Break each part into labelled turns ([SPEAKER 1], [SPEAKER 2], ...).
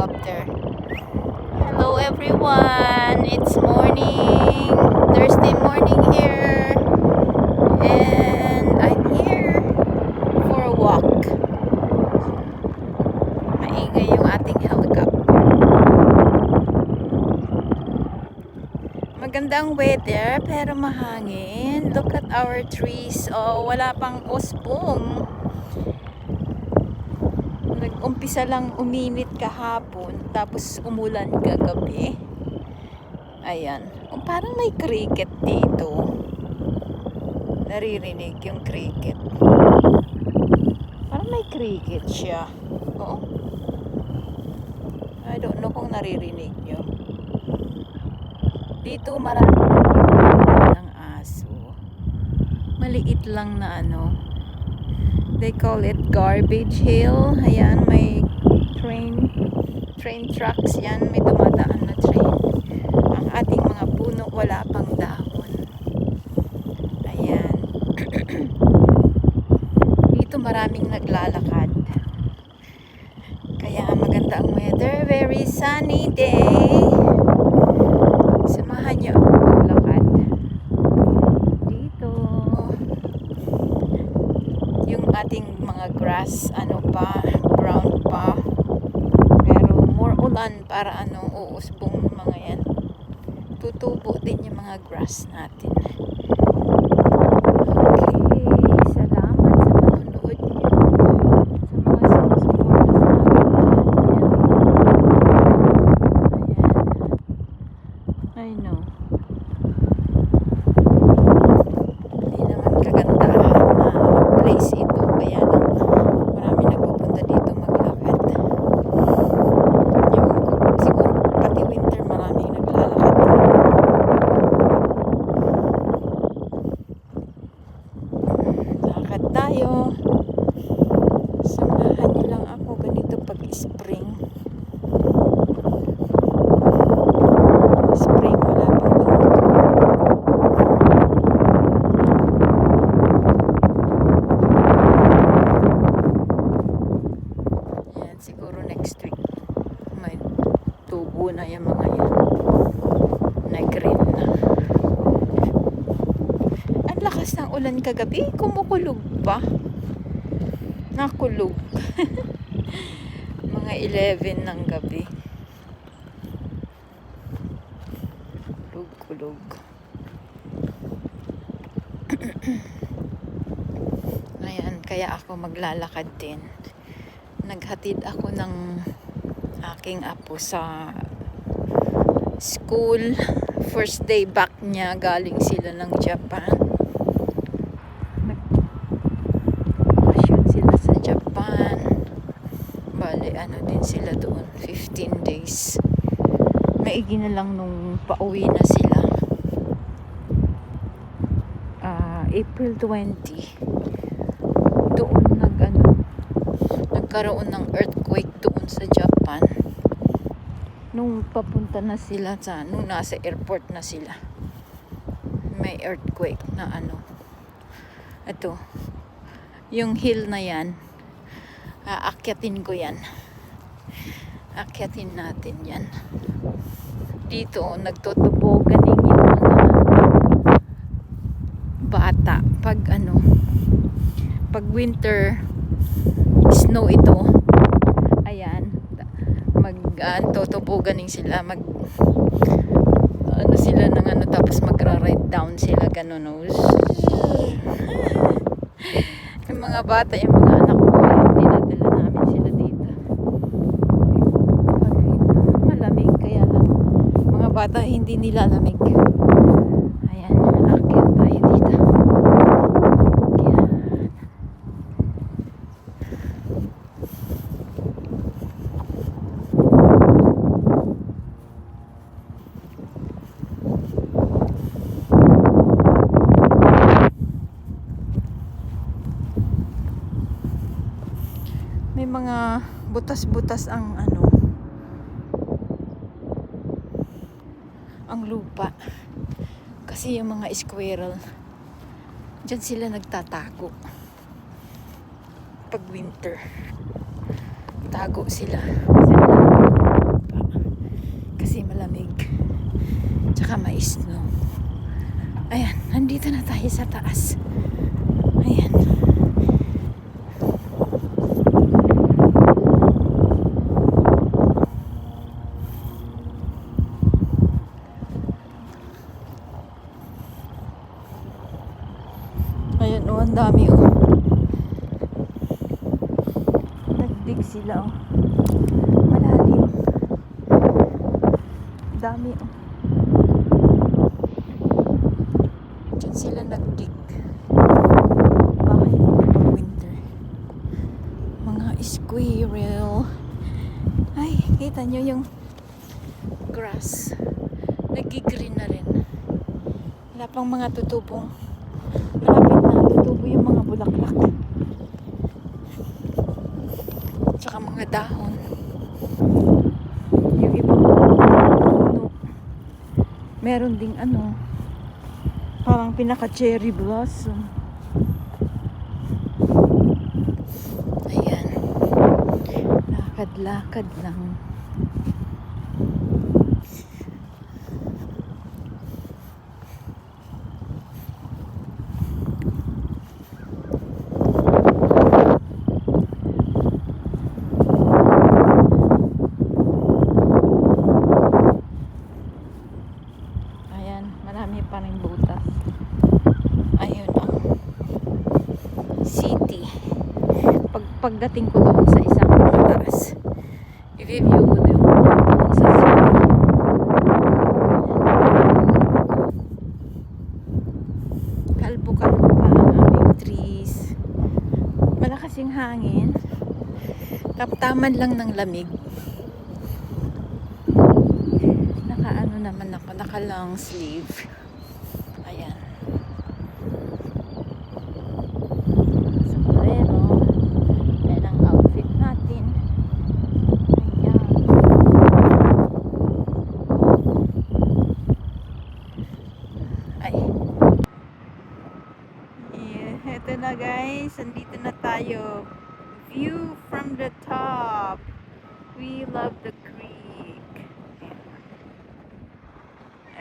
[SPEAKER 1] helicopter. Hello everyone! It's morning! Thursday morning here. And I'm here for a walk. Maingay yung ating helicopter. Magandang weather pero mahangin. Look at our trees. Oh, wala pang osbong. Nag-umpisa lang uminit kahapon, tapos umulan kagabi. Ayan. Parang may cricket dito. Naririnig yung cricket. Parang may cricket siya. Oo. I don't know kung naririnig nyo. Dito maraming ng aso. Maliit lang na ano. They call it Garbage Hill. Ayan, may train tracks yan. May dumadaan na train. Ang ating mga puno wala pang dahon. Ayan. Dito maraming naglalakad. Kaya maganda ang weather. Very sunny day. Samahan niyo ako maglakad. Dito. Yung ating mga grass, ano pa, brown pa. Pero more ulan para ano, uusbong mga yan. Tutubo din yung mga grass natin. Okay, salamat sa panonood niyo. Sa mga sumusuporta sa akin. Ayan. I know. Hindi naman kagandahan na place ito. Kaya lang marami nagpupunta dito maglakad. Yung siguro pati winter maraming naglalakad dito. Lakad tayo. Samahan niyo lang ako ganito pag spring. Spring wala pang yan, siguro next week may tubo na yung mga yan. Nag-green na. Ang lakas ng ulan kagabi. Kumukulog pa. Nakulog. Mga 11 ng gabi. Kulog. Ayan, kaya ako maglalakad din. Naghatid ako ng aking apo sa school. First day back niya, galing sila ng Japan. Nag-vacation sila sa Japan. Bale, ano din sila doon, 15 days. Maigi na lang nung pauwi na sila. April 20. Doon nagkaroon ng earthquake doon sa Japan. Nung papunta na sila nung nasa airport na sila. May earthquake na ano. Ito. Yung hill na yan. Aakyatin ko yan. Akyatin natin yan. Dito, nagtutuboganing yung mga bata. Pag winter, snow ito, ayan, tutuboganing sila, ano sila ng ano, tapos magra-ride down sila, ganun, no? Yung mga bata, yung mga anak ko, dinadala namin sila dito. Malamig, kaya lang mga bata hindi nila lamig. Ayan, akyat tayo dito. Ayan. May mga butas-butas ang ano, ang lupa. Kasi yung mga squirrel, dyan sila nagtatago. Pag winter, tago sila. kasi malamig. Tsaka may snow. Ayan, nandito na tayo sa taas. Ayan. Ayan o, ang dami o. Nagdig sila o. Malalim. Dami o. Diyan sila nagdig. Bakit winter? Mga squirrel. Ay, kita nyo yung grass. Nag-green na rin. Wala pang mga tutubong. Malapit na tutubo yung mga bulaklak. Tsaka mga dahon. Yung ibang puno. Meron ding ano, parang pinaka-cherry blossom. Ayan. Lakad-lakad lang. Marami pa rin butas. Ayun ang city. Pagdating ko doon sa isang mataas, i-review ko na yung doon sa city. Kalbo-kalbo pa ang aming trees. Malakas yung hangin. Taptaman lang ng lamig. Naka-ano naman ako, naka-long sleeve. Ayan. Sombrero. Ayan ang outfit natin. Ayan. Ay. Yeah, eto na guys. Andito na tayo. View from the top. We love the creek.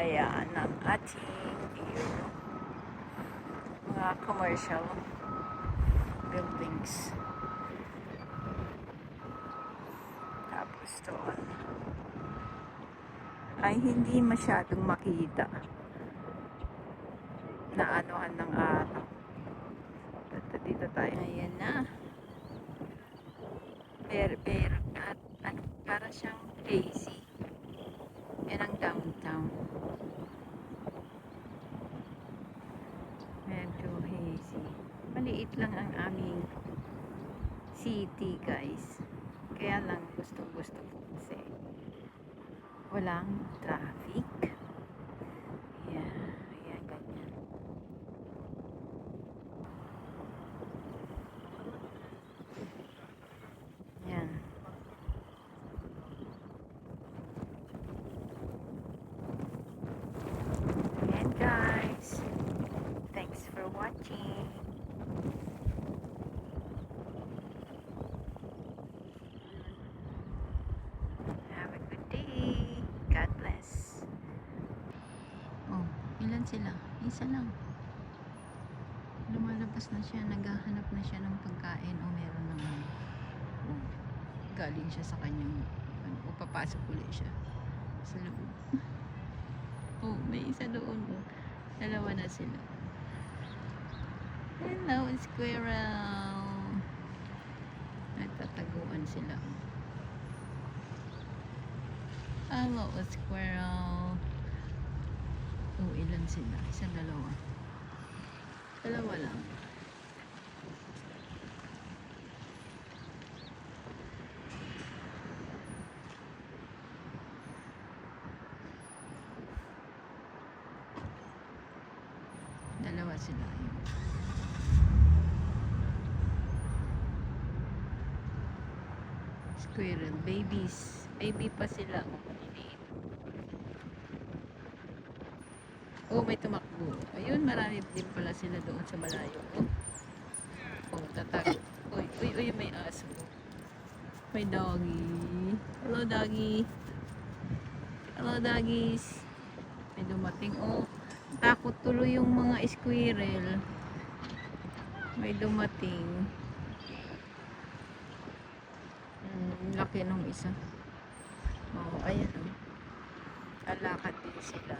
[SPEAKER 1] Ayan ang ating view. Mga commercial buildings. Tapos doon ay hindi masyadong makita na anuhan ng araw. Dito tayo. Ayan na. Pero at ano, para siyang hazy. Yan ang downtown. Medyo hazy. Maliit lang ang aming city, guys. Kaya lang gusto ko kasi walang traffic. Yeah, ayan, ganyan. Yan. And guys, thanks for watching. Have a good day. God bless. Oh, ilan sila? Isa lang. Lumalabas na siya, naghahanap na siya ng pagkain o meron ng oh, galing siya sa kanyang ano, o papasok ulit siya sa loob. Oh, may isa doon. Oh. Dalawa na sila. Hello, squirrel. Nagtataguan sila. Hello, squirrel. Oh, ilan sila? Isa, dalawa. Dalawa lang. Dalawa sila. Squirrel babies. Baby pa sila. Oh, may tumakbo. Ayun, marami din pala sila doon sa malayo. Oh, tatag. Uy, may aso. May doggy. Hello, doggy. Hello, doggies. May dumating. Oh, takot tuloy yung mga squirrel. May dumating. Laki nung isa. Oh, ayan oh. Alakad din sila.